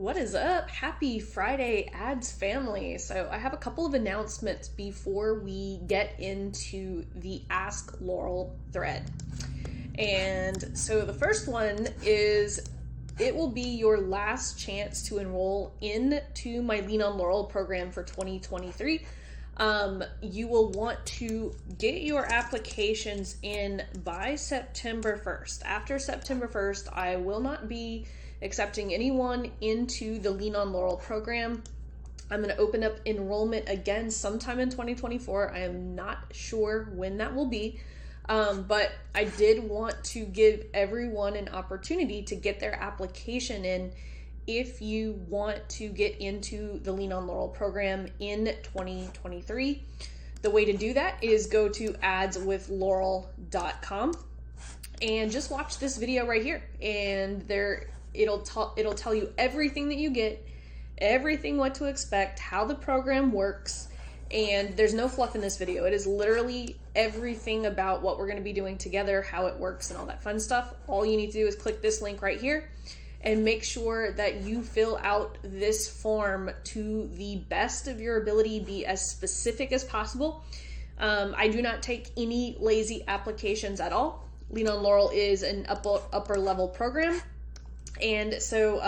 What is up? Happy Friday, ads family. So I have a couple of announcements before we get into the Ask Laurel thread. And so the first one is it will be your last chance to enroll into my Lean on Laurel program for 2023. You will want to get your applications in by September 1st. After September 1st, I will not be accepting anyone into the Lean on Laurel program. I'm going to open up enrollment again sometime in 2024. I am not sure when that will be, but I did want to give everyone an opportunity to get their application in if you want to get into the Lean on Laurel program in 2023. The way to do that is go to adswithlaurel.com and just watch this video right here, and it'll tell you everything that you get, everything what to expect, how the program works, and there's no fluff in this video. It is literally everything about what we're going to be doing together, how it works, and all that fun stuff. All you need to do is click this link right here and make sure that you fill out this form to the best of your ability, be as specific as possible. I do not take any lazy applications at all. Lean on Laurel is an upper level program. And so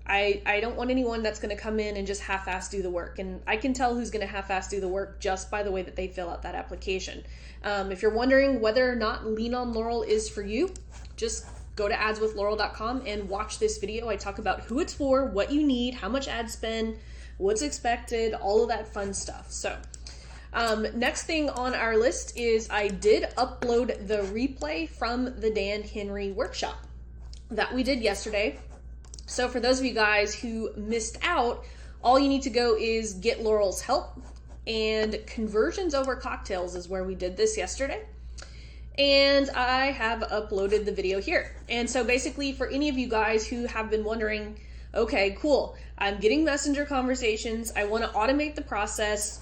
I don't want anyone that's going to come in and just half-ass do the work. And I can tell who's going to half-ass do the work just by the way that they fill out that application. If you're wondering whether or not Lean on Laurel is for you, just go to adswithlaurel.com and watch this video. I talk about who it's for, what you need, how much ad spend, what's expected, all of that fun stuff. So next thing on our list is I did upload the replay from the Dan Henry workshop that we did yesterday. So for those of you guys who missed out, all you need to go is get Laurel's help, and conversions over cocktails is where we did this yesterday. And I have uploaded the video here. And so basically for any of you guys who have been wondering, okay, cool, I'm getting messenger conversations, I want to automate the process.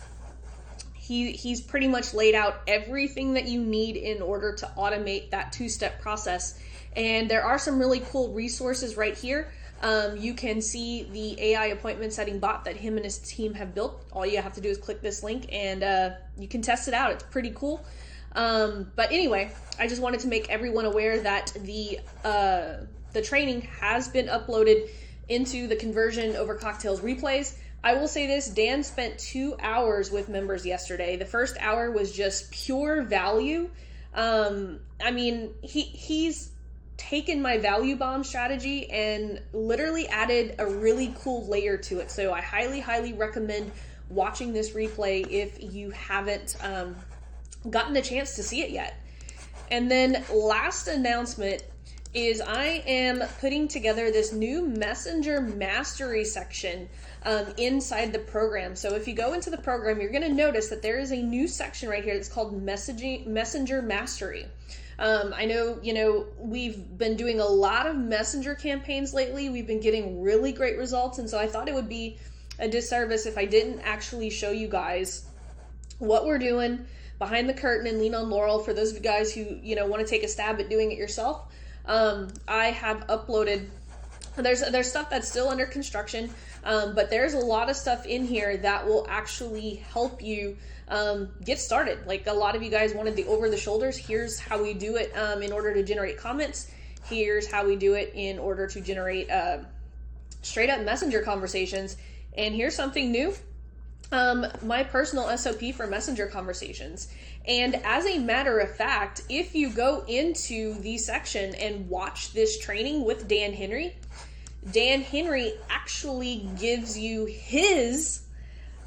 He's pretty much laid out everything that you need in order to automate that two-step process. And there are some really cool resources right here. You can see the AI appointment setting bot that him and his team have built. All you have to do is click this link and you can test it out. It's pretty cool. But anyway, I just wanted to make everyone aware that the training has been uploaded into the conversion over cocktails replays. I will say this, Dan spent 2 hours with members yesterday. The first hour was just pure value. I mean, he's taken my value bomb strategy and literally added a really cool layer to it. So I highly recommend watching this replay if you haven't gotten a chance to see it yet. And then last announcement is I am putting together this new messenger mastery section inside the program. So if you go into the program, you're going to notice that there is a new section right here that's called messenger mastery. I know, we've been doing a lot of messenger campaigns lately. We've been getting really great results. And so I thought it would be a disservice if I didn't actually show you guys what we're doing behind the curtain in Lean on Laurel. For those of you guys who, want to take a stab at doing it yourself, I have uploaded, there's stuff that's still under construction, but there's a lot of stuff in here that will actually help you get started. Like a lot of you guys wanted the over the shoulders. Here's how we do it in order to generate comments. Here's how we do it in order to generate straight up messenger conversations. And here's something new. My personal SOP for messenger conversations. And as a matter of fact, if you go into the section and watch this training with Dan Henry actually gives you his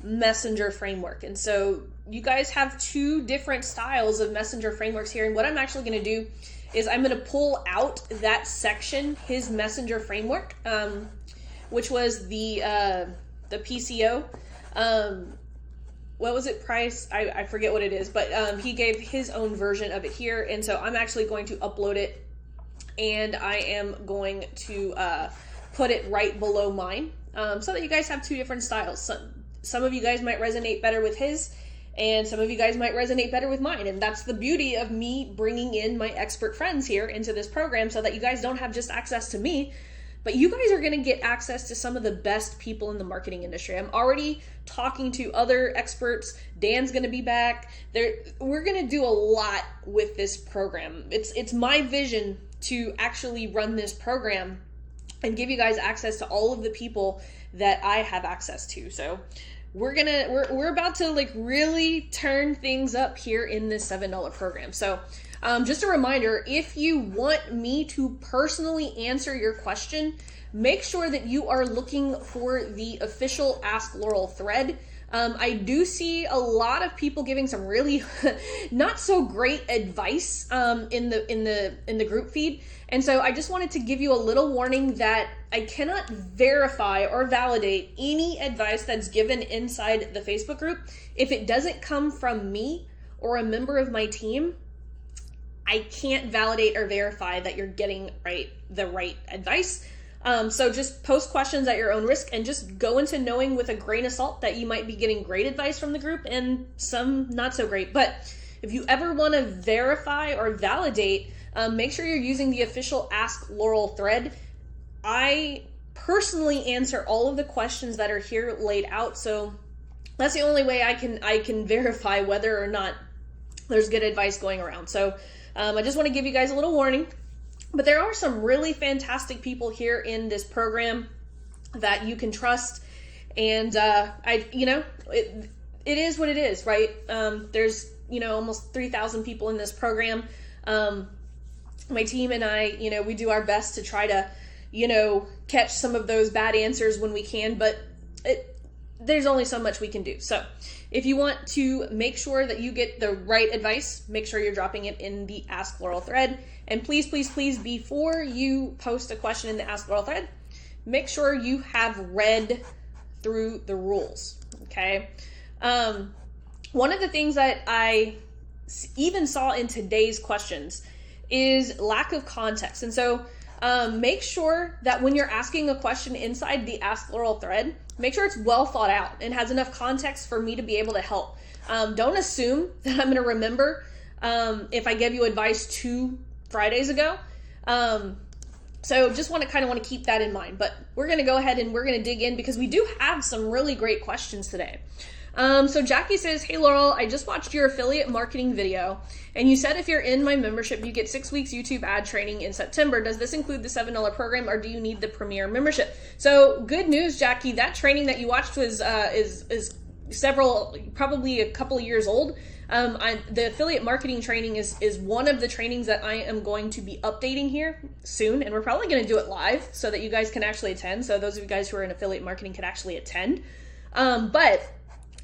messenger framework. And so you guys have two different styles of messenger frameworks here. And what I'm actually going to do is I'm going to pull out that section, his messenger framework, which was the PCO. What was it, price? I forget what it is, but he gave his own version of it here. And so I'm actually going to upload it, and I am going to put it right below mine, so that you guys have two different styles. Some of you guys might resonate better with his, and some of you guys might resonate better with mine. And that's the beauty of me bringing in my expert friends here into this program, so that you guys don't have just access to me, but you guys are going to get access to some of the best people in the marketing industry. I'm already talking to other experts. Dan's going to be back. We're going to do a lot with this program. It's my vision to actually run this program and give you guys access to all of the people that I have access to. So we're about to like really turn things up here in this $7 program. So just a reminder, if you want me to personally answer your question, make sure that you are looking for the official Ask Laurel thread. I do see a lot of people giving some really not so great advice in the group feed. And so I just wanted to give you a little warning that I cannot verify or validate any advice that's given inside the Facebook group. If it doesn't come from me or a member of my team, I can't validate or verify that you're getting the right advice. So just post questions at your own risk and just go into knowing with a grain of salt that you might be getting great advice from the group and some not so great. But if you ever want to verify or validate, make sure you're using the official Ask Laurel thread. I personally answer all of the questions that are here laid out. So that's the only way I can verify whether or not there's good advice going around. So I just want to give you guys a little warning. But there are some really fantastic people here in this program that you can trust. And it is what it is, right? There's, almost 3,000 people in this program. My team and I, we do our best to try to, catch some of those bad answers when we can, but there's only so much we can do. So if you want to make sure that you get the right advice, make sure you're dropping it in the Ask Laurel thread. And please, please, please, before you post a question in the Ask Laurel thread, make sure you have read through the rules, okay? One of the things that I even saw in today's questions is lack of context. And so make sure that when you're asking a question inside the Ask Laurel thread, make sure it's well thought out and has enough context for me to be able to help. Don't assume that I'm going to remember if I gave you advice 2 Fridays ago. So just want to keep that in mind. But we're going to go ahead and we're going to dig in because we do have some really great questions today. So Jackie says, hey Laurel, I just watched your affiliate marketing video and you said if you're in my membership, you get 6 weeks YouTube ad training in September. Does this include the $7 program or do you need the premier membership? So good news, Jackie, that training that you watched was, is probably a couple of years old. The affiliate marketing training is one of the trainings that I am going to be updating here soon. And we're probably going to do it live so that you guys can actually attend. So those of you guys who are in affiliate marketing can actually attend. But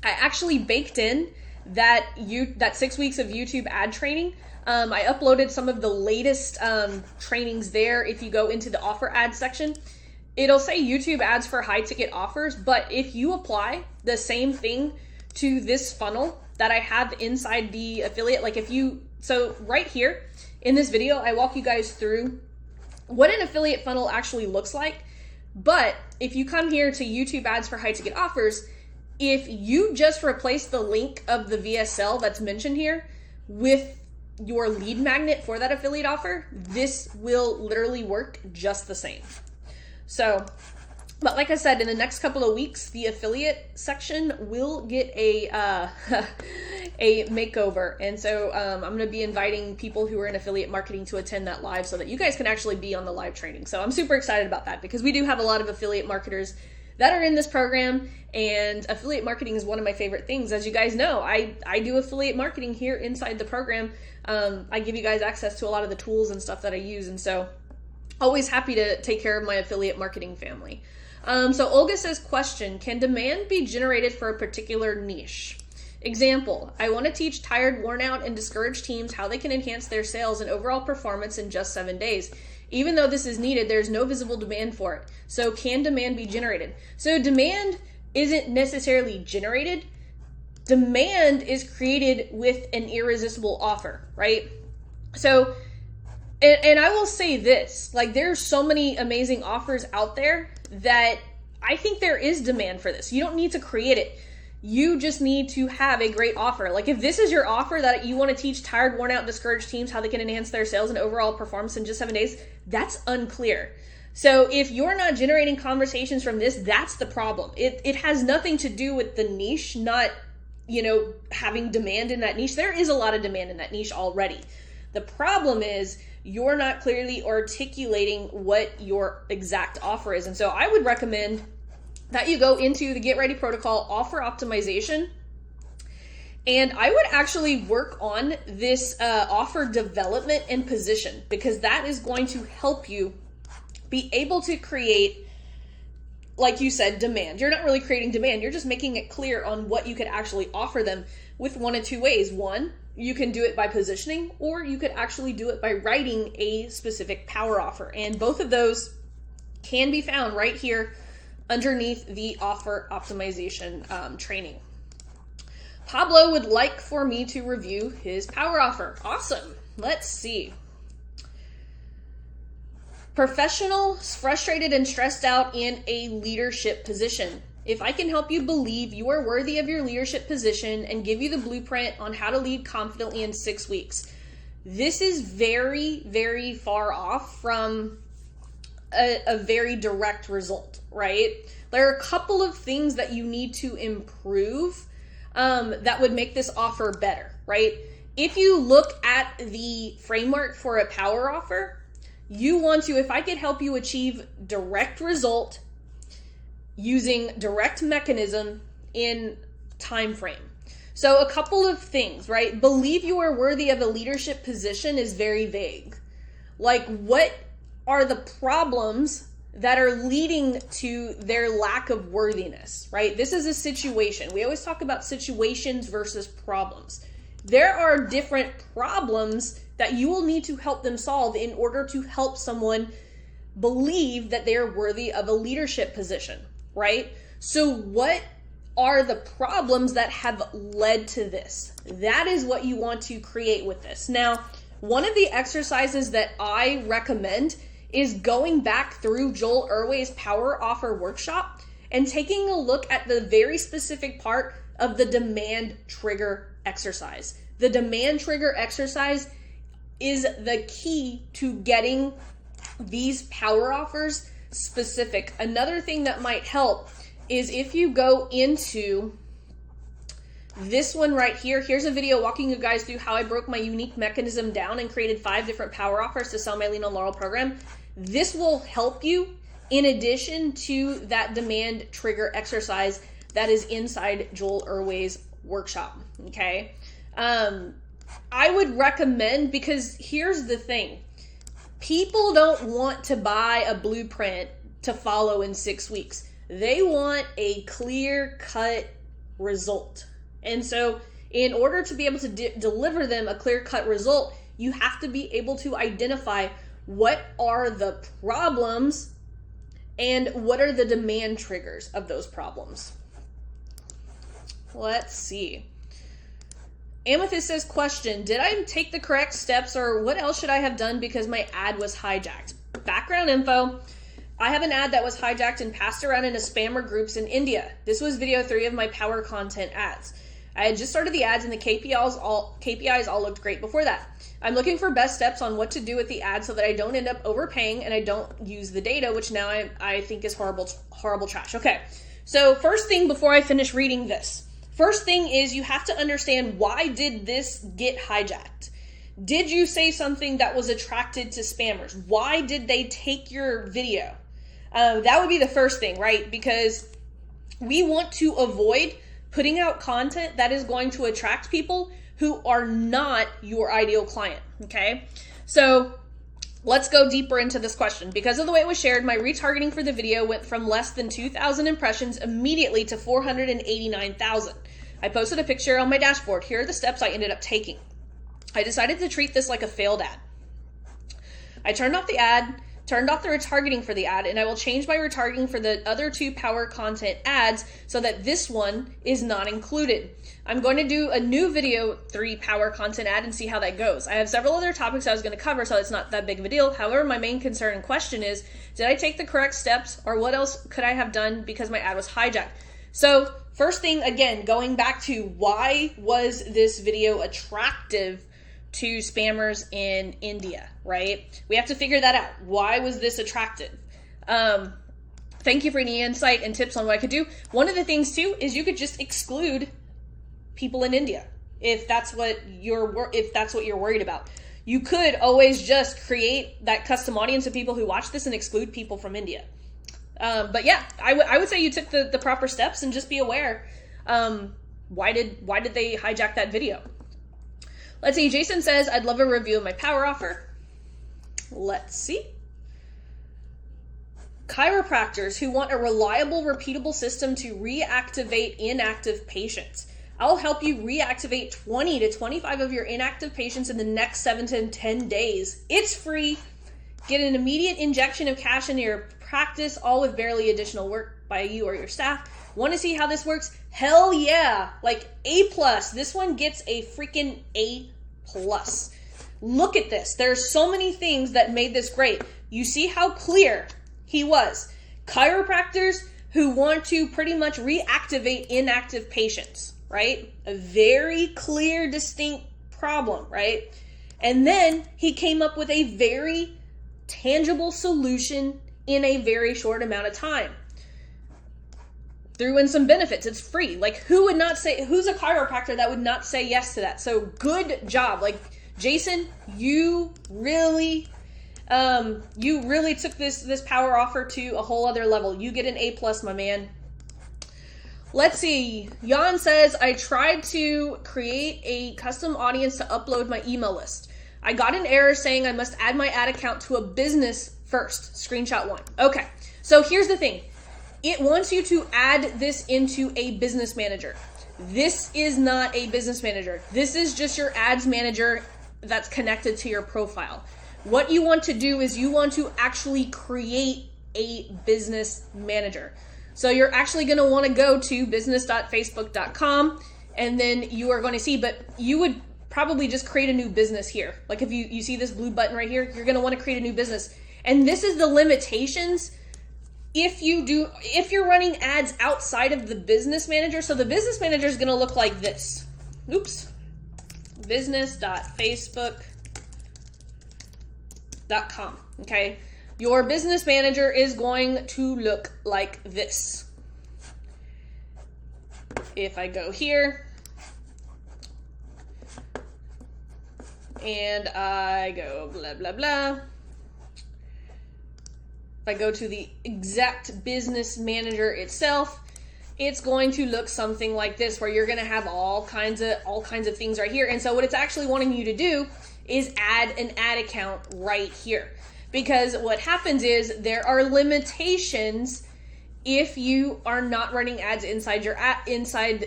I actually baked in that 6 weeks of YouTube ad training. I uploaded some of the latest trainings there. If you go into the offer ad section, it'll say YouTube ads for high ticket offers. But if you apply the same thing to this funnel that I have inside the affiliate, so right here in this video, I walk you guys through what an affiliate funnel actually looks like. But if you come here to YouTube ads for high ticket offers, if you just replace the link of the VSL that's mentioned here with your lead magnet for that affiliate offer, this will literally work just the same. So, but like I said, in the next couple of weeks, the affiliate section will get a makeover. And so I'm going to be inviting people who are in affiliate marketing to attend that live so that you guys can actually be on the live training. So I'm super excited about that because we do have a lot of affiliate marketers that are in this program, and affiliate marketing is one of my favorite things. As you guys know, I do affiliate marketing here inside the program. I give you guys access to a lot of the tools and stuff that I use, and so always happy to take care of my affiliate marketing family. So Olga says, question, can demand be generated for a particular niche? Example, I want to teach tired, worn out, and discouraged teams how they can enhance their sales and overall performance in just 7 days. Even though this is needed, there's no visible demand for it. So can demand be generated? So demand isn't necessarily generated. Demand is created with an irresistible offer, right? So, and I will say this, there's so many amazing offers out there that I think there is demand for this. You don't need to create it. You just need to have a great offer. If this is your offer that you want to teach tired, worn out, discouraged teams how they can enhance their sales and overall performance in just 7 days, that's unclear. So if you're not generating conversations from this, that's the problem. It has nothing to do with the niche, not, having demand in that niche. There is a lot of demand in that niche already. The problem is you're not clearly articulating what your exact offer is. And so I would recommend that you go into the Get Ready protocol, offer optimization, and I would actually work on this offer development and position, because that is going to help you be able to create, like you said, demand. You're not really creating demand. You're just making it clear on what you could actually offer them with one of two ways. One, you can do it by positioning, or you could actually do it by writing a specific power offer. And both of those can be found right here underneath the offer optimization training. Pablo would like for me to review his power offer. Awesome. Let's see. Professional, frustrated, and stressed out in a leadership position. If I can help you believe you are worthy of your leadership position and give you the blueprint on how to lead confidently in 6 weeks. This is very, very far off from a very direct result, right? There are a couple of things that you need to improve that would make this offer better, right? If you look at the framework for a power offer, you want to, if I could help you achieve direct result using direct mechanism in time frame. So a couple of things, right? Believe you are worthy of a leadership position is very vague. Like, what are the problems that are leading to their lack of worthiness, right? This is a situation. We always talk about situations versus problems. There are different problems that you will need to help them solve in order to help someone believe that they're worthy of a leadership position, right? So what are the problems that have led to this? That is what you want to create with this. Now, one of the exercises that I recommend is going back through Joel Urway's Power Offer Workshop and taking a look at the very specific part of the demand trigger exercise. The demand trigger exercise is the key to getting these power offers specific. Another thing that might help is if you go into this one right here. Here's a video walking you guys through how I broke my unique mechanism down and created 5 different power offers to sell my Lean on Laurel program. This will help you in addition to that demand trigger exercise that is inside Joel Urway's workshop, okay? I would recommend, because here's the thing. People don't want to buy a blueprint to follow in 6 weeks. They want a clear-cut result. And so in order to be able to deliver them a clear-cut result, you have to be able to identify what are the problems and what are the demand triggers of those problems. Let's see. Amethyst says, question, did I take the correct steps, or what else should I have done because my ad was hijacked? Background info. I have an ad that was hijacked and passed around into spammer groups in India. This was video 3 of my power content ads. I had just started the ads and the KPIs all looked great before that. I'm looking for best steps on what to do with the ad so that I don't end up overpaying and I don't use the data, which now I think is horrible trash. Okay, so first thing before I finish reading this. First thing is you have to understand, why did this get hijacked? Did you say something that was attracted to spammers? Why did they take your video? That would be the first thing, right? Because we want to avoid putting out content that is going to attract people who are not your ideal client, okay? So let's go deeper into this question. Because of the way it was shared, my retargeting for the video went from less than 2,000 impressions immediately to 489,000. I posted a picture on my dashboard. Here are the steps I ended up taking. I decided to treat this like a failed ad. I turned off the ad, turned off the retargeting for the ad, and I will change my retargeting for the other 2 power content ads so that this one is not included. I'm going to do a new video 3 power content ad and see how that goes. I have several other topics I was going to cover, so it's not that big of a deal. However, my main concern and question is, did I take the correct steps, or what else could I have done because my ad was hijacked? So first thing, again, going back to why was this video attractive to spammers in India, right? We have to figure that out. Why was this attractive? Thank you for any insight and tips on what I could do. One of the things too is you could just exclude people in India if that's what you're worried about. You could always just create that custom audience of people who watch this and exclude people from India. But yeah, I would say you took the proper steps, and just be aware. Why did they hijack that video? Let's see. Jason says, I'd love a review of my power offer. Let's see. Chiropractors who want a reliable, repeatable system to reactivate inactive patients. I'll help you reactivate 20 to 25 of your inactive patients in the next 7 to 10 days. It's free. Get an immediate injection of cash into your practice, all with barely additional work by you or your staff. Want to see how this works? Hell yeah. Like A+. This one gets a freaking A+. Look at this. There's so many things that made this great. You see how clear he was. Chiropractors who want to pretty much reactivate inactive patients, right? A very clear, distinct problem, right? And then he came up with a very tangible solution in a very short amount of time. Threw in some benefits. It's free. Like, who's a chiropractor that would not say yes to that? So good job. Like, Jason, you really took this power offer to a whole other level. You get an A+, my man. Let's see. Jan says, I tried to create a custom audience to upload my email list. I got an error saying I must add my ad account to a business first. Screenshot 1. Okay. So here's the thing. It wants you to add this into a business manager. This is not a business manager. This is just your ads manager that's connected to your profile. What you want to do is you want to actually create a business manager. So you're actually going to want to go to business.facebook.com, and then you are going to see, but you would probably just create a new business here. Like if you see this blue button right here, you're going to want to create a new business. And this is the limitations if you're running ads outside of the business manager. So the business manager is going to look like this. Oops. business.facebook.com. Okay. Your business manager is going to look like this. If I go here and I go blah, blah, blah. If I go to the exact business manager itself, it's going to look something like this, where you're going to have all kinds of things right here. And so what it's actually wanting you to do is add an ad account right here. Because what happens is there are limitations if you are not running ads inside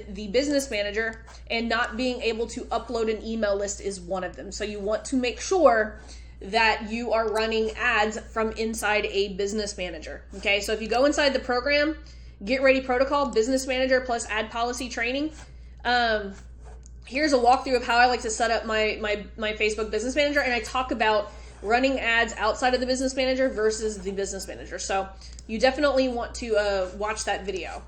the business manager, and not being able to upload an email list is one of them. So you want to make sure that you are running ads from inside a business manager. Okay, so if you go inside the program, Get Ready Protocol, Business Manager plus Ad Policy Training. Here's a walkthrough of how I like to set up my Facebook Business Manager, and I talk about running ads outside of the business manager versus the business manager. So you definitely want to watch that video.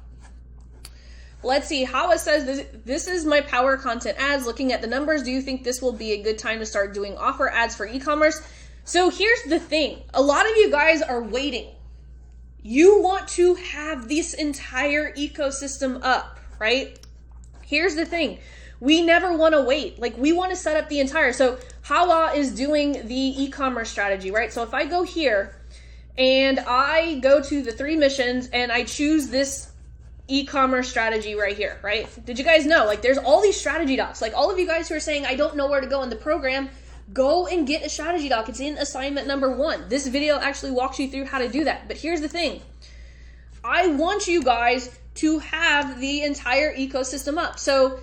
Let's see. Hawa says, this is my power content ads. Looking at the numbers, do you think this will be a good time to start doing offer ads for e-commerce? So here's the thing. A lot of you guys are waiting. You want to have this entire ecosystem up, right? Here's the thing. We never want to wait. Like, we want to set up the entire. So Hawa is doing the e-commerce strategy, right? So if I go here and I go to the 3 missions and I choose this e-commerce strategy right here, right? Did you guys know? Like, there's all these strategy docs. Like, all of you guys who are saying, I don't know where to go in the program, go and get a strategy doc. It's in assignment number 1. This video actually walks you through how to do that. But here's the thing. I want you guys to have the entire ecosystem up. So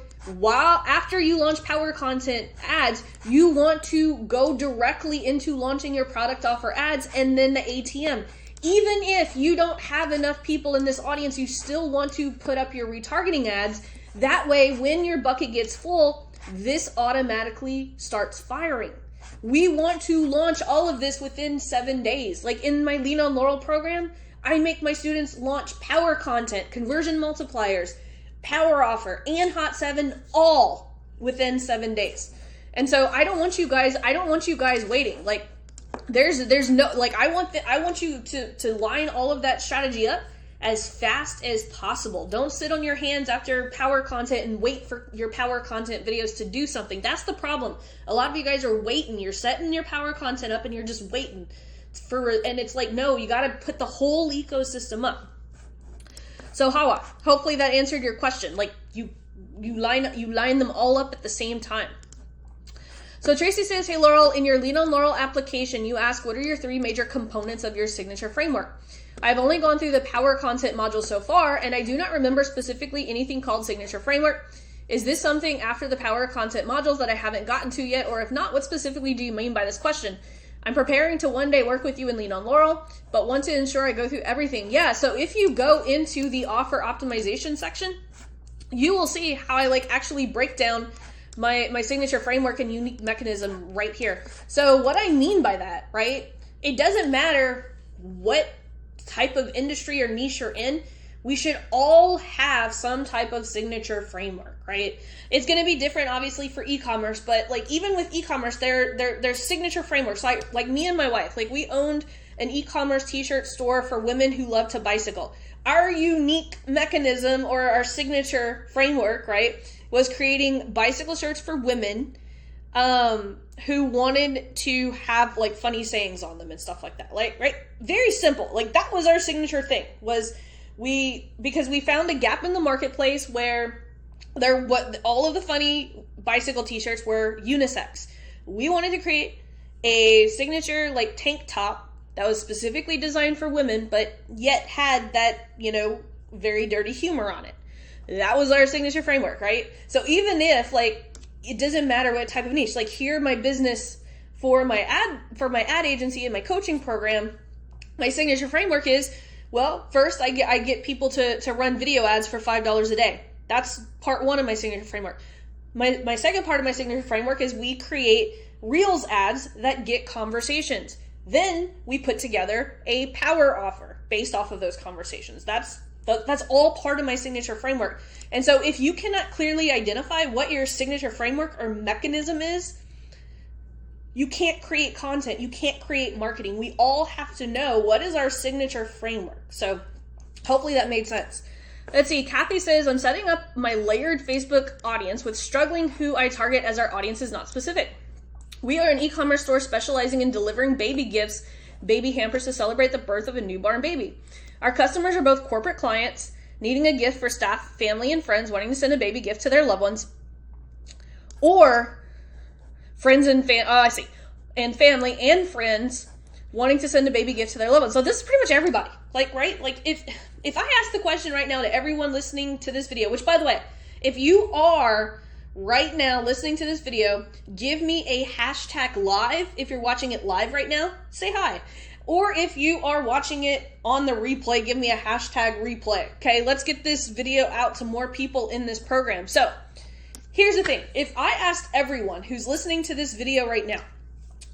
after you launch power content ads, you want to go directly into launching your product offer ads and then the ATM. Even if you don't have enough people in this audience, you still want to put up your retargeting ads. That way, when your bucket gets full, this automatically starts firing. We want to launch all of this within 7 days. Like in my Lean on Laurel program, I make my students launch power content, conversion multipliers, power offer, and Hot 7 all within 7 days. And so I don't want you guys waiting. Like, There's no, like, I want you to line all of that strategy up as fast as possible. Don't sit on your hands after power content and wait for your power content videos to do something. That's the problem. A lot of you guys are waiting. You're setting your power content up and you're just waiting and it's like, no, you got to put the whole ecosystem up. So Hawa, hopefully that answered your question. Like, you line them all up at the same time. So Tracy says, hey Laurel, in your Lean on Laurel application, you ask, what are your 3 major components of your signature framework? I've only gone through the power content module so far, and I do not remember specifically anything called signature framework. Is this something after the power content modules that I haven't gotten to yet? Or if not, what specifically do you mean by this question? I'm preparing to one day work with you in Lean on Laurel, but want to ensure I go through everything. Yeah, so if you go into the offer optimization section, you will see how I actually break down my signature framework and unique mechanism right here. So what I mean by that, right? It doesn't matter what type of industry or niche you're in, we should all have some type of signature framework, right? It's going to be different, obviously, for e-commerce, but even with e-commerce, there's signature frameworks. Like me and my wife, we owned an e-commerce t-shirt store for women who love to bicycle. Our unique mechanism or our signature framework, right, was creating bicycle shirts for women who wanted to have funny sayings on them and stuff like that. Right? Very simple. That was our signature thing, was because we found a gap in the marketplace where all of the funny bicycle t-shirts were unisex. We wanted to create a signature tank top that was specifically designed for women, but yet had that, very dirty humor on it. That was our signature framework, right? So even if it doesn't matter what type of niche, here my business for my ad agency and my coaching program, my signature framework is, well, first I get people to run video ads for $5 a day. That's part 1 of my signature framework. My second part of my signature framework is we create Reels ads that get conversations. Then we put together a power offer based off of those conversations. That's all part of my signature framework. And so if you cannot clearly identify what your signature framework or mechanism is, you can't create content. You can't create marketing. We all have to know what is our signature framework. So hopefully that made sense. Let's see. Kathy says, I'm setting up my layered Facebook audience with struggling who I target as our audience is not specific. We are an e-commerce store specializing in delivering baby gifts, baby hampers to celebrate the birth of a newborn baby. Our customers are both corporate clients needing a gift for staff, family, and friends wanting to send a baby gift to their loved ones, or friends and family and friends wanting to send a baby gift to their loved ones. So this is pretty much everybody. Right? If I ask the question right now to everyone listening to this video, which by the way, if you are right now listening to this video, give me a hashtag live. If you're watching it live right now, say hi. Or if you are watching it on the replay, give me a hashtag replay. Okay, let's get this video out to more people in this program. So here's the thing. If I asked everyone who's listening to this video right now,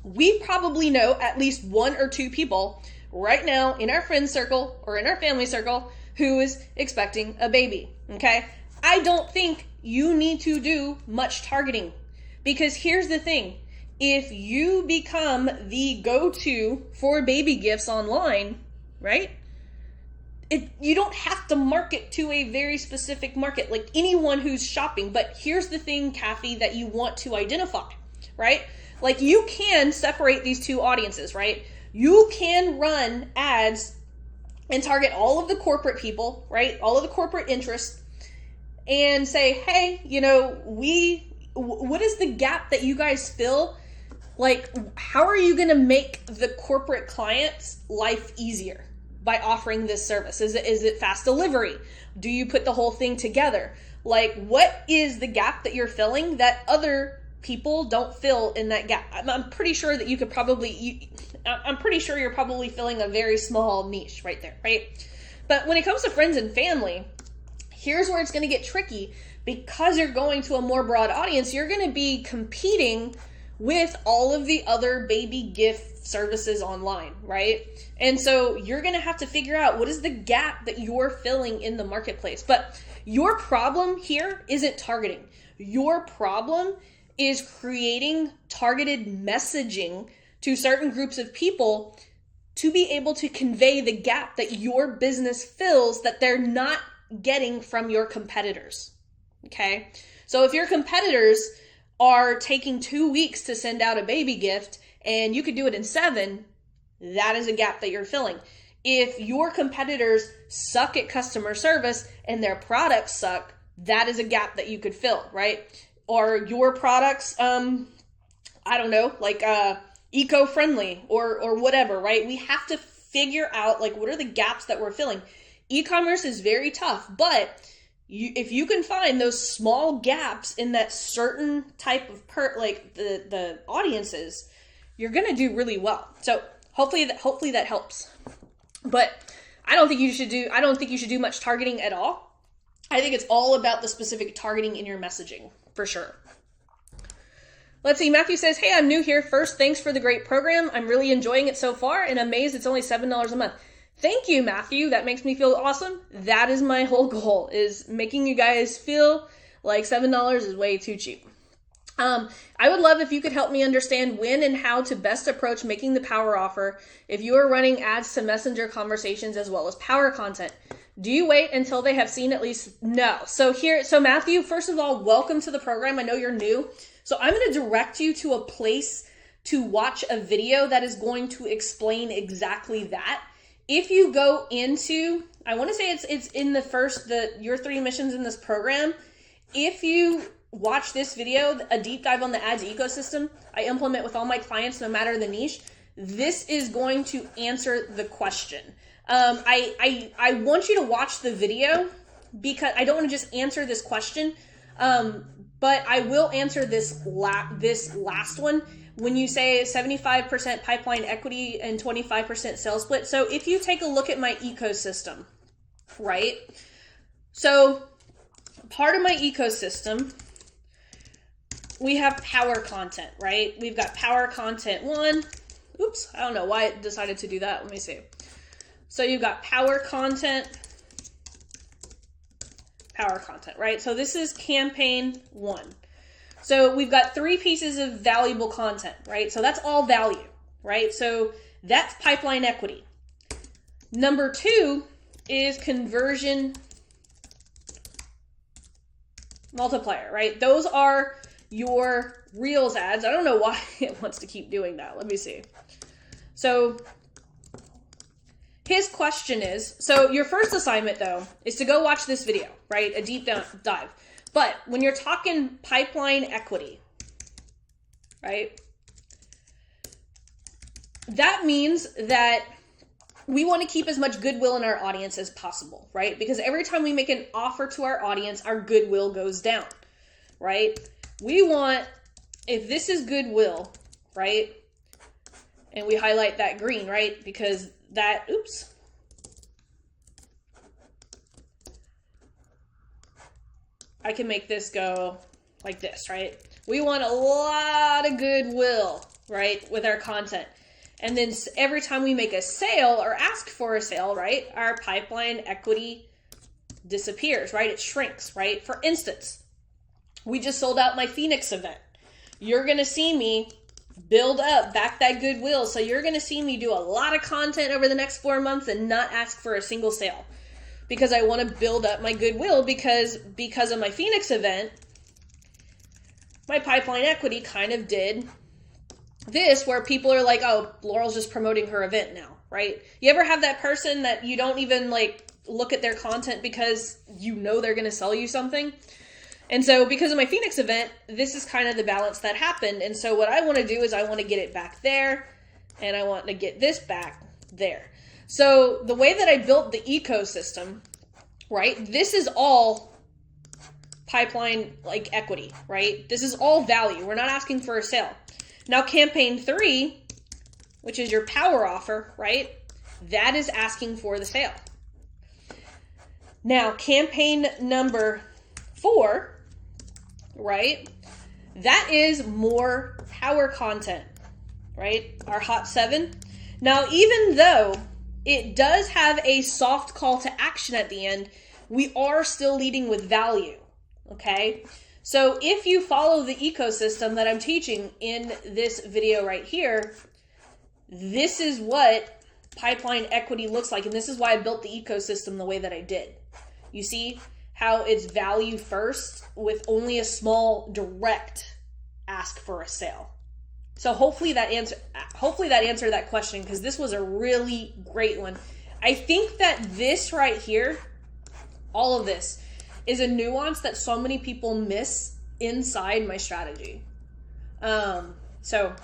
we probably know at least 1 or 2 people right now in our friend circle or in our family circle who is expecting a baby. Okay, I don't think you need to do much targeting, because here's the thing. If you become the go-to for baby gifts online, right? You don't have to market to a very specific market, like anyone who's shopping. But here's the thing, Kathy, that you want to identify, right? You can separate these 2 audiences, right? You can run ads and target all of the corporate people, right? All of the corporate interests, and say, hey, what is the gap that you guys fill? How are you going to make the corporate client's life easier by offering this service? Is it fast delivery? Do you put the whole thing together? What is the gap that you're filling that other people don't fill in that gap? I'm pretty sure that I'm pretty sure you're probably filling a very small niche right there, right? But when it comes to friends and family, here's where it's going to get tricky, because you're going to a more broad audience. You're going to be competing with all of the other baby gift services online, right? And so you're going to have to figure out what is the gap that you're filling in the marketplace. But your problem here isn't targeting. Your problem is creating targeted messaging to certain groups of people to be able to convey the gap that your business fills that they're not getting from your competitors. Okay? So if your competitors are taking 2 weeks to send out a baby gift and you could do it in 7, that is a gap that you're filling. If your competitors suck at customer service and their products suck, that is a gap that you could fill, right? Or your products, I don't know, like eco-friendly or whatever, right? We have to figure out like what are the gaps that we're filling. E-commerce is very tough, but if you can find those small gaps in that certain type of like the audiences, you're gonna do really well. So hopefully that helps. But I don't think you should do much targeting at all. I think it's all about the specific targeting in your messaging, for sure. Let's see, Matthew says, hey, I'm new here. First, thanks for the great program. I'm really enjoying it so far and amazed it's only $7 a month. Thank you, Matthew. That makes me feel awesome. That is my whole goal, is making you guys feel like $7 is way too cheap. I would love if you could help me understand when and how to best approach making the power offer if you are running ads to messenger conversations as well as power content. Do you wait until they have seen at least? No. So Matthew, first of all, welcome to the program. I know you're new. So I'm going to direct you to a place to watch a video that is going to explain exactly that. If you go into, I want to say it's in your 3 missions in this program. If you watch this video, a deep dive on the ads ecosystem, I implement with all my clients, no matter the niche, this is going to answer the question. I want you to watch the video because I don't want to just answer this question, but I will answer this last one. When you say 75% pipeline equity and 25% sales split. So if you take a look at my ecosystem, right? So part of my ecosystem, we have power content, right? We've got power content 1. Oops, I don't know why it decided to do that. Let me see. So you've got power content, right? So this is campaign 1. So we've got 3 pieces of valuable content, right? So that's all value, right? So that's pipeline equity. Number 2 is conversion multiplier, right? Those are your Reels ads. I don't know why it wants to keep doing that. Let me see. So his question is, so your first assignment though, is to go watch this video, right? A deep dive. But when you're talking pipeline equity, right? That means that we want to keep as much goodwill in our audience as possible, right? Because every time we make an offer to our audience, our goodwill goes down, right? We want, if this is goodwill, right? And we highlight that green, right? Because that, oops. I can make this go like this, right? We want a lot of goodwill, right, with our content. And then every time we make a sale or ask for a sale, right, our pipeline equity disappears, right? It shrinks, right? For instance, we just sold out my Phoenix event. You're going to see me build up back that goodwill. So you're going to see me do a lot of content over the next 4 months and not ask for a single sale. Because I want to build up my goodwill because of my Phoenix event, my pipeline equity kind of did this where people are like, oh, Laurel's just promoting her event now, right? You ever have that person that you don't even like look at their content because you know they're going to sell you something? And so because of my Phoenix event, this is kind of the balance that happened. And so what I want to do is I want to get it back there and I want to get this back there. So the way that I built the ecosystem, right, this is all pipeline like equity, right? This is all value. We're not asking for a sale. Now campaign 3, which is your power offer, right? That is asking for the sale. Now campaign number 4, right? That is more power content, right? Our hot 7. Now, even though it does have a soft call to action at the end, we are still leading with value, okay? So if you follow the ecosystem that I'm teaching in this video right here, this is what pipeline equity looks like. And this is why I built the ecosystem the way that I did. You see how it's value first with only a small direct ask for a sale. So hopefully that answered that question, because this was a really great one. I think that this right here, all of this, is a nuance that so many people miss inside my strategy. So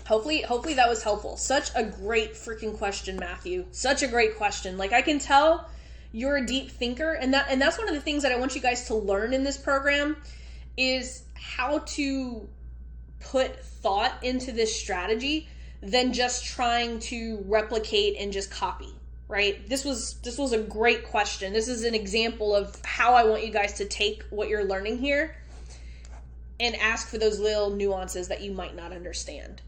hopefully that was helpful. Such a great freaking question, Matthew. Such a great question. Like, I can tell you're a deep thinker, and that's one of the things that I want you guys to learn in this program is how to put thought into this strategy than just trying to replicate and just copy, right? This was a great question. This is an example of how I want you guys to take what you're learning here and ask for those little nuances that you might not understand.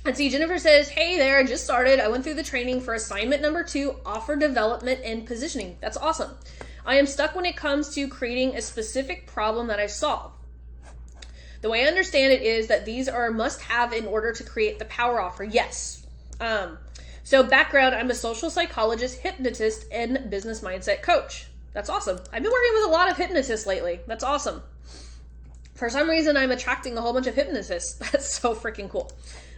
Let's see, Jennifer says, hey there, I just started. I went through the training for assignment number 2, offer development and positioning. That's awesome. I am stuck when it comes to creating a specific problem that I solve. The way I understand it is that these are a must-have in order to create the power offer. Yes. So background, I'm a social psychologist, hypnotist, and business mindset coach. That's awesome. I've been working with a lot of hypnotists lately. That's awesome. For some reason, I'm attracting a whole bunch of hypnotists. That's so freaking cool.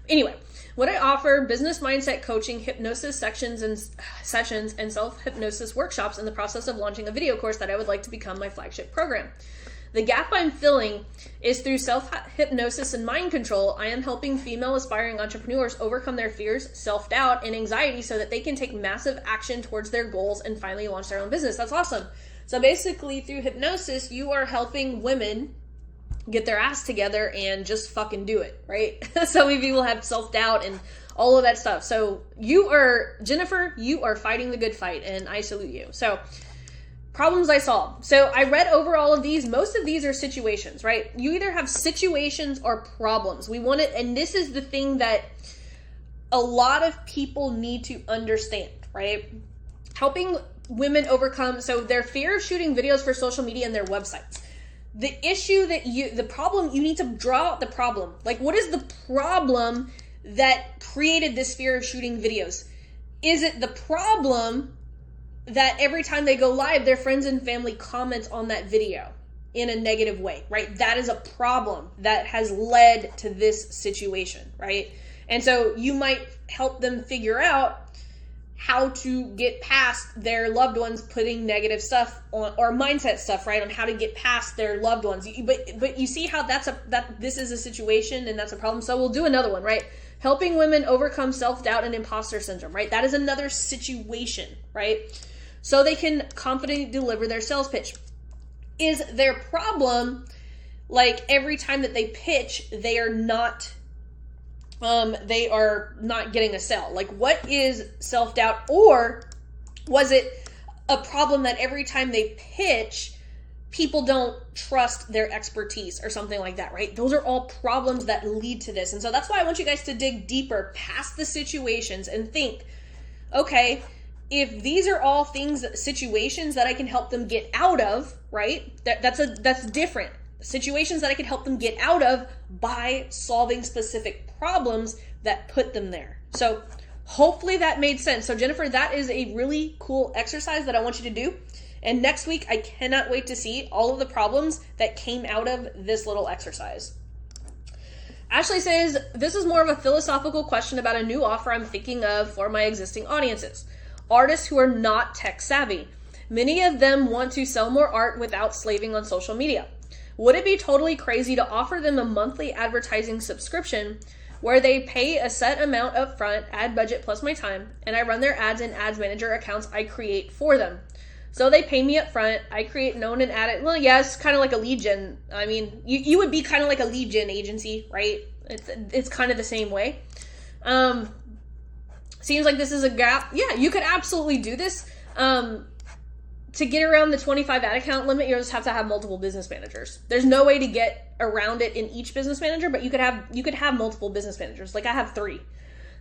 Anyway, what I offer, business mindset coaching, hypnosis sessions, and self-hypnosis workshops in the process of launching a video course that I would like to become my flagship program. The gap I'm filling is through self-hypnosis and mind control. I am helping female aspiring entrepreneurs overcome their fears, self-doubt, and anxiety so that they can take massive action towards their goals and finally launch their own business. That's awesome. So basically, through hypnosis, you are helping women get their ass together and just fucking do it, right? So many people have self-doubt and all of that stuff. So Jennifer, you are fighting the good fight, and I salute you. So problems I solve. So I read over all of these. Most of these are situations, right? You either have situations or problems. We want it, and this is the thing that a lot of people need to understand, right? Helping women overcome, so their fear of shooting videos for social media and their websites. The problem, you need to draw out the problem. Like, what is the problem that created this fear of shooting videos? Is it the problem that every time they go live, their friends and family comment on that video in a negative way, right? That is a problem that has led to this situation, right? And so you might help them figure out how to get past their loved ones putting negative stuff on, or mindset stuff, right? On how to get past their loved ones. But you see how this is a situation and that's a problem. So we'll do another one, right? Helping women overcome self-doubt and imposter syndrome, right? That is another situation, right? So they can confidently deliver their sales pitch. Is their problem, like, every time that they pitch, they are not getting a sale? Like, what is self-doubt? Or was it a problem that every time they pitch, people don't trust their expertise or something like that, right? Those are all problems that lead to this. And so that's why I want you guys to dig deeper past the situations and think, okay, if these are all situations that I can help them get out of, right? That's different. Situations that I can help them get out of by solving specific problems that put them there. So hopefully that made sense. So Jennifer, that is a really cool exercise that I want you to do. And next week, I cannot wait to see all of the problems that came out of this little exercise. Ashley says, this is more of a philosophical question about a new offer I'm thinking of for my existing audiences. Artists who are not tech savvy. Many of them want to sell more art without slaving on social media. Would it be totally crazy to offer them a monthly advertising subscription where they pay a set amount up front, ad budget plus my time, and I run their ads in ads manager accounts I create for them? So they pay me up front, I create known and add it. Well, yeah, it's kind of like a lead gen. I mean, you would be kind of like a lead gen agency, right? It's kind of the same way. Seems like this is a gap. Yeah, you could absolutely do this. To get around the 25 ad account limit, you just have to have multiple business managers. There's no way to get around it in each business manager, but you could have multiple business managers. Like, I have 3.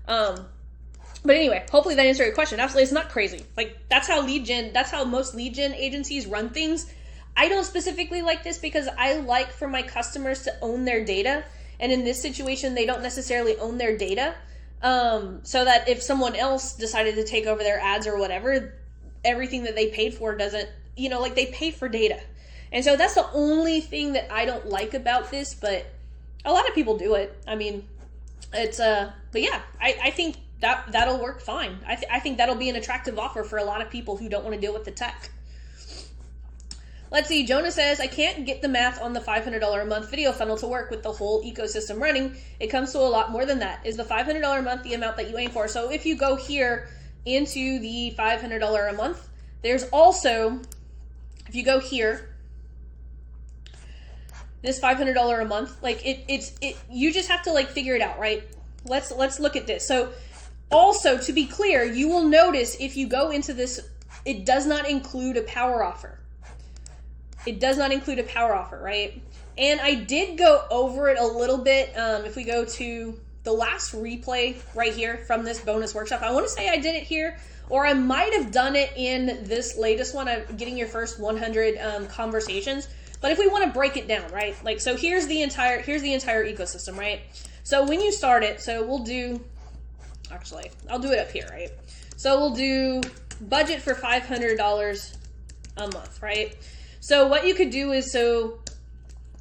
But anyway, hopefully that answered your question. Absolutely, it's not crazy. Like, that's how most lead gen agencies run things. I don't specifically like this because I like for my customers to own their data. And in this situation, they don't necessarily own their data. so that if someone else decided to take over their ads or whatever, everything that they paid for doesn't, like they pay for data. And so that's the only thing that I don't like about this, but a lot of people do it. I mean, it's, but yeah, I think that'll work fine. I think that'll be an attractive offer for a lot of people who don't want to deal with the tech. Let's see, Jonah says, I can't get the math on the $500 a month video funnel to work with the whole ecosystem running. It comes to a lot more than that. Is the $500 a month the amount that you aim for? So if you go here into the $500 a month, there's also, if you go here, this $500 a month, like you just have to like figure it out, right? Let's look at this. So also, to be clear, you will notice if you go into this, it does not include a power offer. It does not include a power offer, right? And I did go over it a little bit. If we go to the last replay right here from this bonus workshop, I want to say I did it here, or I might have done it in this latest one, getting your first 100 conversations. But if we want to break it down, right? Like, so here's the entire ecosystem, right? So when you start it, so we'll do, actually, I'll do it up here, right? So we'll do budget for $500 a month, right? So what you could do is, so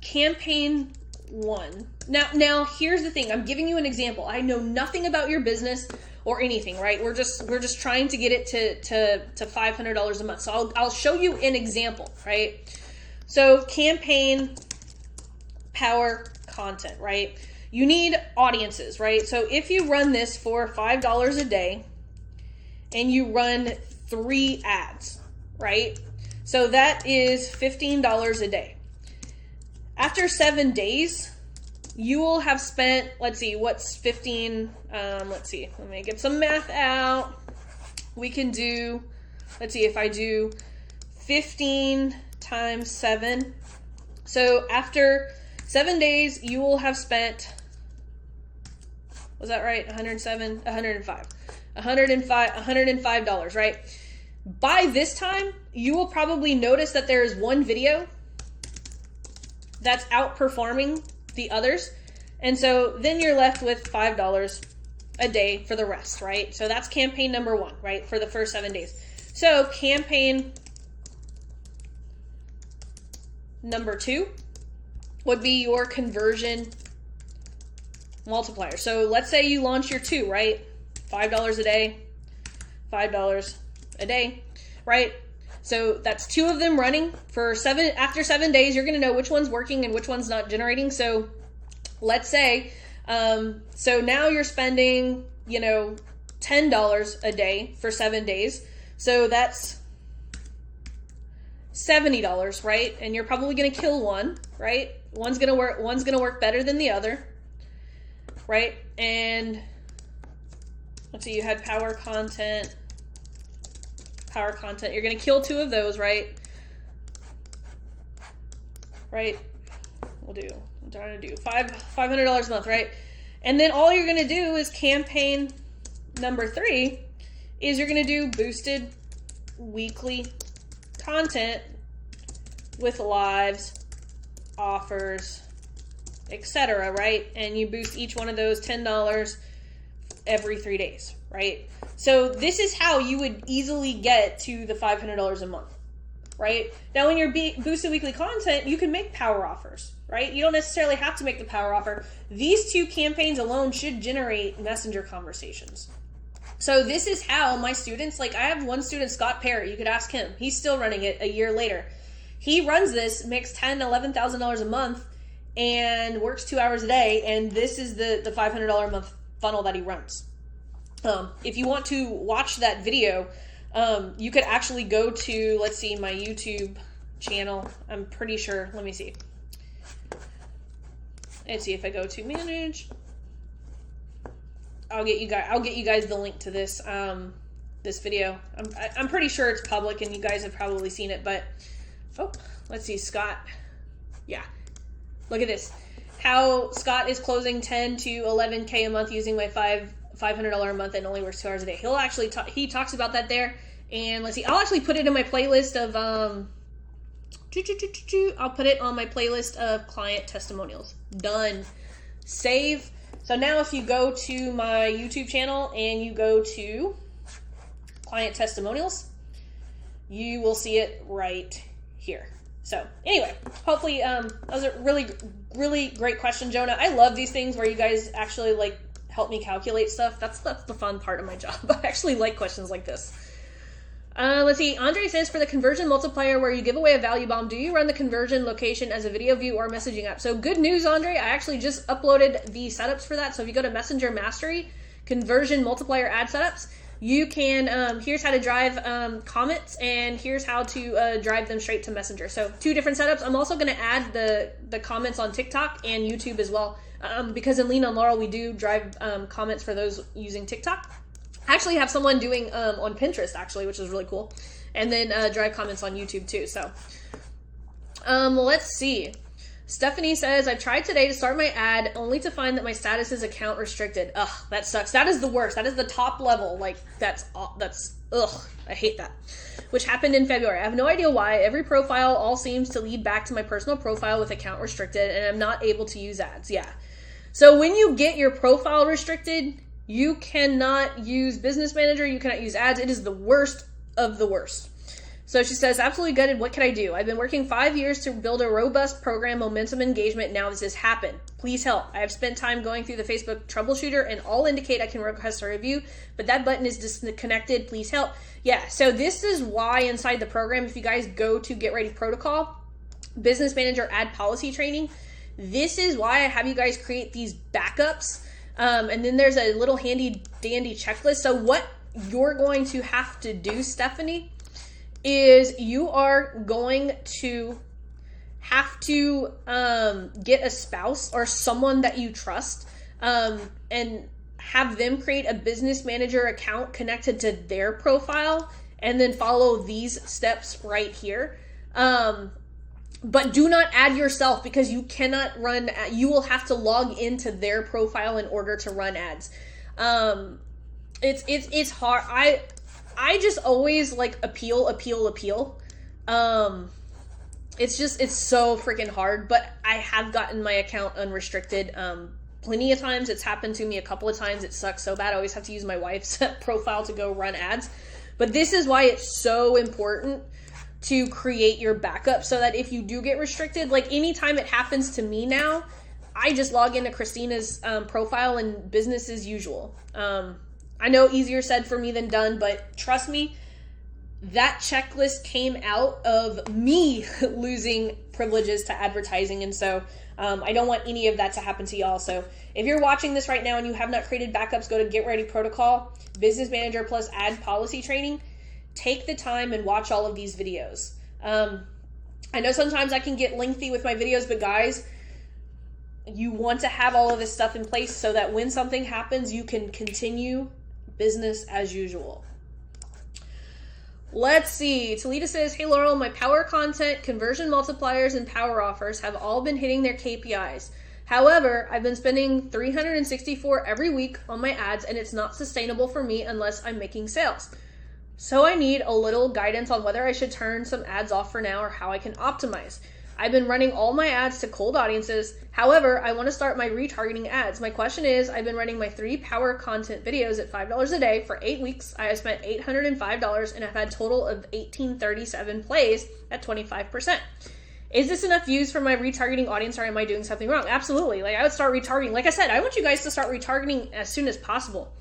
campaign 1. Now here's the thing. I'm giving you an example. I know nothing about your business or anything, right? We're just trying to get it to $500 a month. So I'll show you an example, right? So campaign power content, right? You need audiences, right? So if you run this for $5 a day and you run 3 ads, right? So that is $15 a day. After 7 days, you will have spent, let's see, what's 15? Let's see, let me get some math out. We can do, let's see, if I do 15 times 7. So after 7 days, you will have spent, was that right? 107, 105. $105, right? By this time, you will probably notice that there is one video that's outperforming the others. And so then you're left with $5 a day for the rest, right? So that's campaign number 1, right? For the first 7 days. So campaign number 2 would be your conversion multiplier. So let's say you launch your 2, right? $5 a day, $5 a day, right? So that's 2 of them running for 7. After 7 days, you're going to know which one's working and which one's not generating. So let's say, so now you're spending, $10 a day for 7 days. So that's $70, right? And you're probably going to kill one, right? One's going to work better than the other, right? And let's see, you had power content. You're going to kill 2 of those, right? Right? I'm trying to do $500 a month, right? And then all you're going to do is campaign number 3 is you're going to do boosted weekly content with lives, offers, etc., right? And you boost each one of those $10 every 3 days, right? So this is how you would easily get to the $500 a month, right? Now, when you're boosted weekly content, you can make power offers, right? You don't necessarily have to make the power offer. These 2 campaigns alone should generate messenger conversations. So this is how my students, like I have one student, Scott Perry, you could ask him. He's still running it a year later. He runs this, makes $10,000, $11,000 a month, and works 2 hours a day, and this is the $500 a month funnel that he runs. If you want to watch that video, you could actually go to, let's see, my YouTube channel. I'm pretty sure, let me see. Let's see if I go to manage. I'll get you guys the link to this this video. I'm pretty sure it's public and you guys have probably seen it, but let's see, Scott. Yeah. Look at this. How Scott is closing 10 to 11K a month using my $500 a month and only works 2 hours a day. He'll actually he talks about that there. And let's see, I'll actually put it in my playlist of I'll put it on my playlist of client testimonials. Done. Save So now if you go to my YouTube channel and you go to client testimonials, you will see it right here. So anyway, hopefully that was a really, really great question, Jonah. I love these things where you guys actually like help me calculate stuff. That's the fun part of my job. I actually like questions like this. Let's see. Andre says, for the conversion multiplier where you give away a value bomb, do you run the conversion location as a video view or messaging app? So good news, Andre. I actually just uploaded the setups for that. So if you go to Messenger Mastery, conversion multiplier ad setups, you can, here's how to drive comments, and here's how to drive them straight to Messenger. So 2 different setups. I'm also going to add the comments on TikTok and YouTube as well, because in Lean on Laurel, we do drive comments for those using TikTok. I actually have someone doing on Pinterest, actually, which is really cool. And then drive comments on YouTube, too. So let's see. Stephanie says, I've tried today to start my ad only to find that my status is account restricted. Ugh, that sucks. That is the worst. That is the top level. Like, that's ugh, I hate that. Which happened in February. I have no idea why. Every profile all seems to lead back to my personal profile with account restricted, and I'm not able to use ads. Yeah. So when you get your profile restricted, you cannot use Business Manager. You cannot use ads. It is the worst of the worst. So she says, absolutely gutted. What can I do? I've been working 5 years to build a robust program, momentum, engagement. Now this has happened. Please help. I have spent time going through the Facebook troubleshooter and all indicate I can request a review, but that button is disconnected. Please help. Yeah, so this is why inside the program, if you guys go to Get Ready Protocol, Business Manager Ad Policy Training, this is why I have you guys create these backups. And then there's a little handy dandy checklist. So what you're going to have to do, Stephanie, is you are going to have to get a spouse or someone that you trust and have them create a Business Manager account connected to their profile, and then follow these steps right here. But do not add yourself, because you cannot run, you will have to log into their profile in order to run ads. It's hard. I just always like appeal. It's so freaking hard, but I have gotten my account unrestricted plenty of times. It's happened to me a couple of times. It sucks so bad. I always have to use my wife's profile to go run ads. But this is why it's so important to create your backup, so that if you do get restricted, like anytime it happens to me now, I just log into Christina's profile and business as usual. I know easier said for me than done, but trust me, that checklist came out of me losing privileges to advertising. And so I don't want any of that to happen to y'all. So if you're watching this right now and you have not created backups, go to Get Ready Protocol, Business Manager plus Ad Policy Training. Take the time and watch all of these videos. I know sometimes I can get lengthy with my videos, but guys, you want to have all of this stuff in place so that when something happens, you can continue business as usual. Let's see. Talita says, hey Laurel, my power content, conversion multipliers, and power offers have all been hitting their KPIs. However, I've been spending $364 every week on my ads, and it's not sustainable for me unless I'm making sales. So I need a little guidance on whether I should turn some ads off for now or how I can optimize. I've been running all my ads to cold audiences. However, I want to start my retargeting ads. My question is, I've been running my 3 power content videos at $5 a day for 8 weeks. I have spent $805 and I've had a total of 1,837 plays at 25%. Is this enough views for my retargeting audience, or am I doing something wrong? Absolutely. Like, I would start retargeting. Like I said, I want you guys to start retargeting as soon as possible.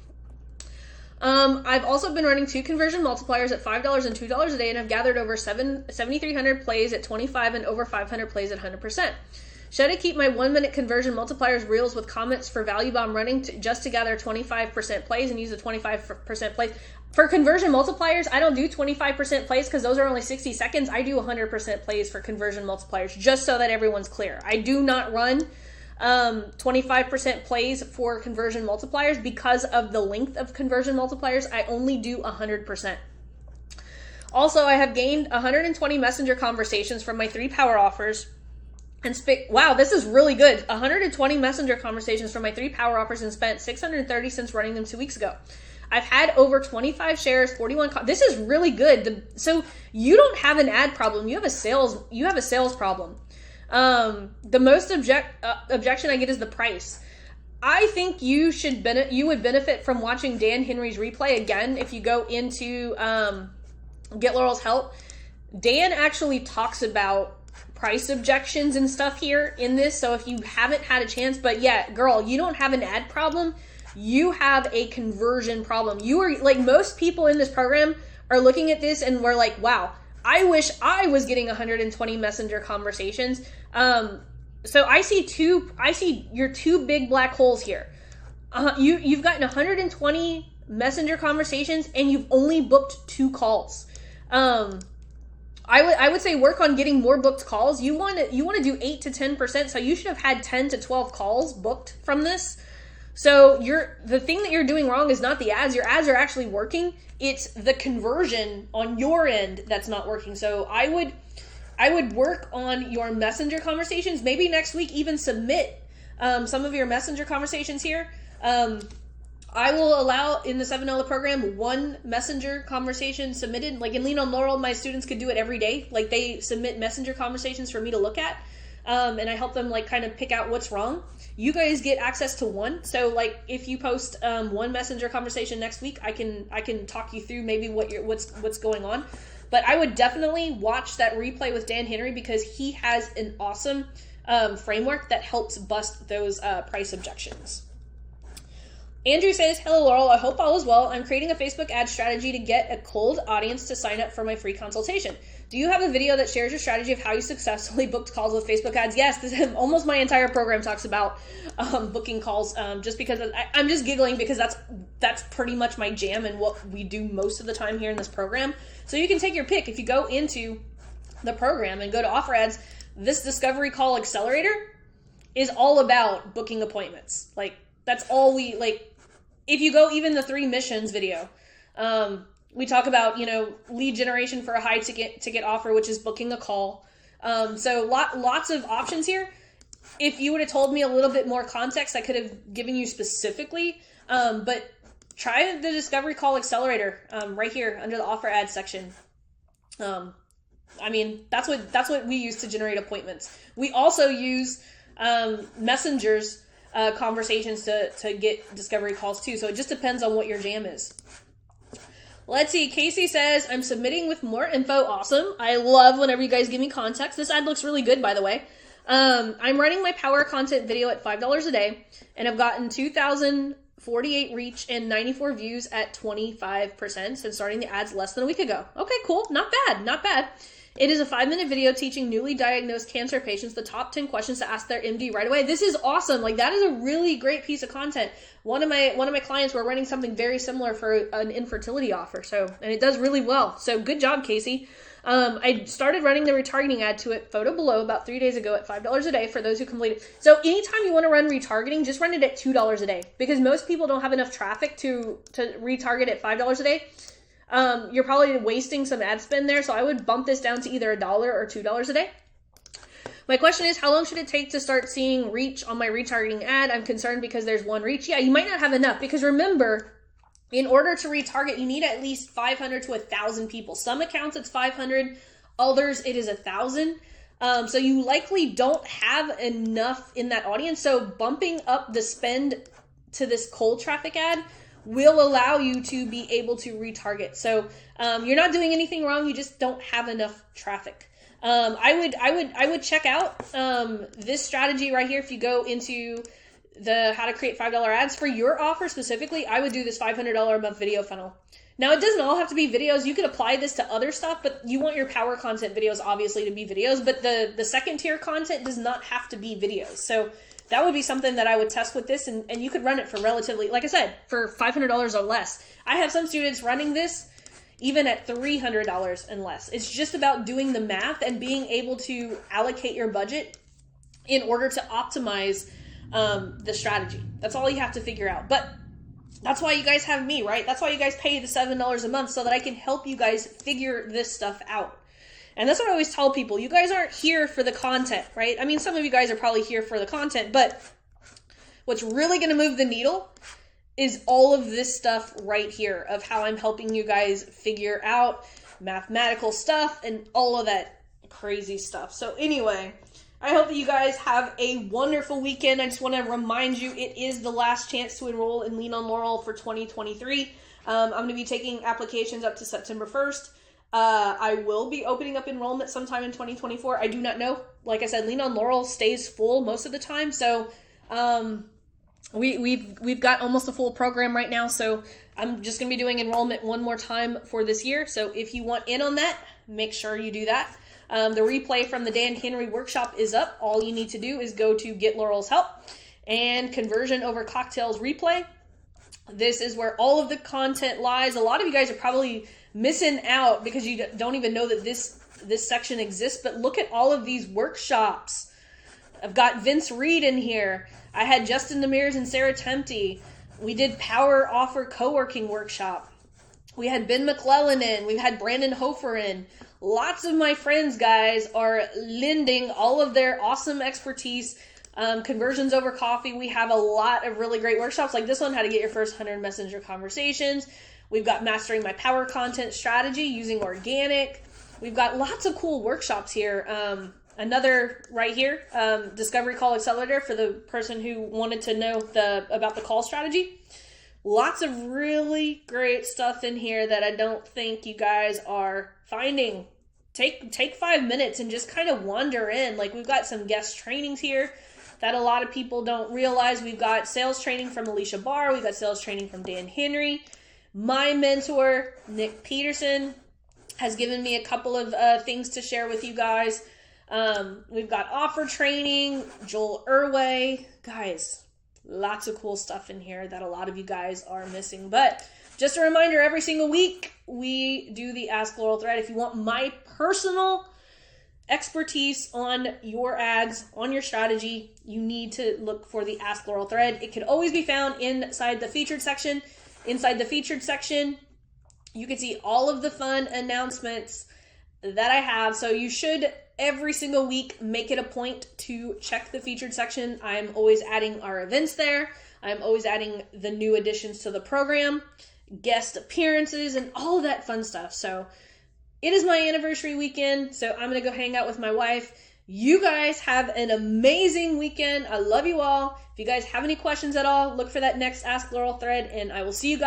I've also been running 2 conversion multipliers at $5 and $2 a day, and I've gathered over 7,300 plays at 25 and over 500 plays at 100%. Should I keep my 1-minute conversion multipliers reels with comments for value bomb running just to gather 25% plays and use the 25% plays? For conversion multipliers, I don't do 25% plays because those are only 60 seconds. I do 100% plays for conversion multipliers, just so that everyone's clear. I do not run 25% plays for conversion multipliers because of the length of conversion multipliers. I only do 100%. Also, I have gained 120 messenger conversations from my 3 power offers and wow, this is really good. 120 messenger conversations from my 3 power offers and spent 630 since running them 2 weeks ago. I've had over 25 shares, 41. This is really good. So you don't have an ad problem. You have a sales problem. The most objection I get is the price. I think you would benefit from watching Dan Henry's replay again. If you go into Get Laurel's Help, Dan actually talks about price objections and stuff here in this. So if you haven't had a chance, but yeah, girl, you don't have an ad problem. You have a conversion problem. You are like, most people in this program are looking at this and we're like, wow, I wish I was getting 120 messenger conversations. So I see your two big black holes here. You've gotten 120 messenger conversations and you've only booked 2 calls. I would say work on getting more booked calls. You want to do 8 to 10%. So you should have had 10 to 12 calls booked from this. So the thing that you're doing wrong is not the ads. Your ads are actually working. It's the conversion on your end that's not working. So I would work on your messenger conversations. Maybe next week even submit some of your messenger conversations here. I will allow in the $7 program 1 messenger conversation submitted. Like in Lean on Laurel, my students could do it every day. Like they submit messenger conversations for me to look at. And I help them like kind of pick out what's wrong. You guys get access to 1. So like if you post 1 messenger conversation next week, I can talk you through maybe what's going on. But I would definitely watch that replay with Dan Henry because he has an awesome framework that helps bust those price objections. Andrew says, hello, Laurel. I hope all is well. I'm creating a Facebook ad strategy to get a cold audience to sign up for my free consultation. Do you have a video that shares your strategy of how you successfully booked calls with Facebook ads? Yes, almost my entire program talks about booking calls just because I'm just giggling because that's pretty much my jam and what we do most of the time here in this program. So you can take your pick. If you go into the program and go to offer ads, this discovery call accelerator is all about booking appointments. Like that's all we like. If you go even the 3 missions video, we talk about, lead generation for a high ticket offer, which is booking a call. So lots of options here. If you would have told me a little bit more context, I could have given you specifically, but try the discovery call accelerator right here under the offer ad section. I mean, that's what we use to generate appointments. We also use messengers conversations to get discovery calls too. So it just depends on what your jam is. Let's see. Casey says, I'm submitting with more info. Awesome. I love whenever you guys give me context. This ad looks really good, by the way. I'm running my power content video at $5 a day, and I've gotten 2,048 reach and 94 views at 25% since starting the ads less than a week ago. Okay, cool. Not bad. Not bad. It is a 5-minute video teaching newly diagnosed cancer patients the top 10 questions to ask their MD right away. This is awesome. Like that is a really great piece of content. One of my clients were running something very similar for an infertility offer. And it does really well. So good job, Casey. I started running the retargeting ad to it, photo below, about 3 days ago at $5 a day for those who complete it. So anytime you want to run retargeting, just run it at $2 a day because most people don't have enough traffic to retarget at $5 a day. You're probably wasting some ad spend there, so I would bump this down to either $1 or $2 a day. My question is, how long should it take to start seeing reach on my retargeting ad? I'm concerned because there's 1 reach. Yeah, you might not have enough because remember, in order to retarget, you need at least 500 to 1,000 people. Some accounts it's 500, others it is 1,000. So you likely don't have enough in that audience. So bumping up the spend to this cold traffic ad will allow you to be able to retarget. So you're not doing anything wrong. You just don't have enough traffic. I would check out this strategy right here. If you go into the how to create $5 ads for your offer specifically, I would do this $500 a month video funnel. Now it doesn't all have to be videos. You could apply this to other stuff, but you want your power content videos obviously to be videos, but the second tier content does not have to be videos. So that would be something that I would test with this, and you could run it for relatively, like I said, for $500 or less. I have some students running this even at $300 and less. It's just about doing the math and being able to allocate your budget in order to optimize the strategy. That's all you have to figure out. But that's why you guys have me, right? That's why you guys pay the $7 a month so that I can help you guys figure this stuff out. And that's what I always tell people. You guys aren't here for the content, right? I mean, some of you guys are probably here for the content, but what's really going to move the needle is all of this stuff right here of how I'm helping you guys figure out mathematical stuff and all of that crazy stuff. So anyway, I hope that you guys have a wonderful weekend. I just want to remind you, it is the last chance to enroll in Lean on Laurel for 2023. I'm going to be taking applications up to September 1st. I will be opening up enrollment sometime in 2024. I do not know. Like I said, Lean on Laurel stays full most of the time. So we've got almost a full program right now. So I'm just going to be doing enrollment one more time for this year. So if you want in on that, make sure you do that. The replay from the Dan Henry workshop is up. All you need to do is go to Get Laurel's Help and Conversion Over Cocktails replay. This is where all of the content lies. A lot of you guys are probably missing out because you don't even know that this section exists, but look at all of these workshops. I've got Vince Reed in here. I had Justin Demers and Sarah Tempty. We did Power Offer Co-working workshop. We had Ben McClellan in. We've had Brandon Hofer in. Lots of my friends, guys, are lending all of their awesome expertise. Conversions over coffee. We have a lot of really great workshops like this one, how to get your first 100 messenger conversations. We've got Mastering My Power Content Strategy using organic. We've got lots of cool workshops here. Another right here, Discovery Call Accelerator for the person who wanted to know about the call strategy. Lots of really great stuff in here that I don't think you guys are finding. Take 5 minutes and just kind of wander in. Like, we've got some guest trainings here that a lot of people don't realize. We've got sales training from Alicia Barr. We've got sales training from Dan Henry. My mentor, Nick Peterson, has given me a couple of things to share with you guys. We've got offer training, Joel Irway. Guys, lots of cool stuff in here that a lot of you guys are missing. But just a reminder, every single week we do the Ask Laurel thread. If you want my personal expertise on your ads, on your strategy, you need to look for the Ask Laurel thread. It can always be found inside the featured section. Inside the featured section, you can see all of the fun announcements that I have. So you should every single week make it a point to check the featured section. I'm always adding our events there. I'm always adding the new additions to the program, guest appearances, and all of that fun stuff. So it is my anniversary weekend, so I'm going to go hang out with my wife. You guys have an amazing weekend. I love you all. If you guys have any questions at all, look for that next Ask Laurel thread, and I will see you guys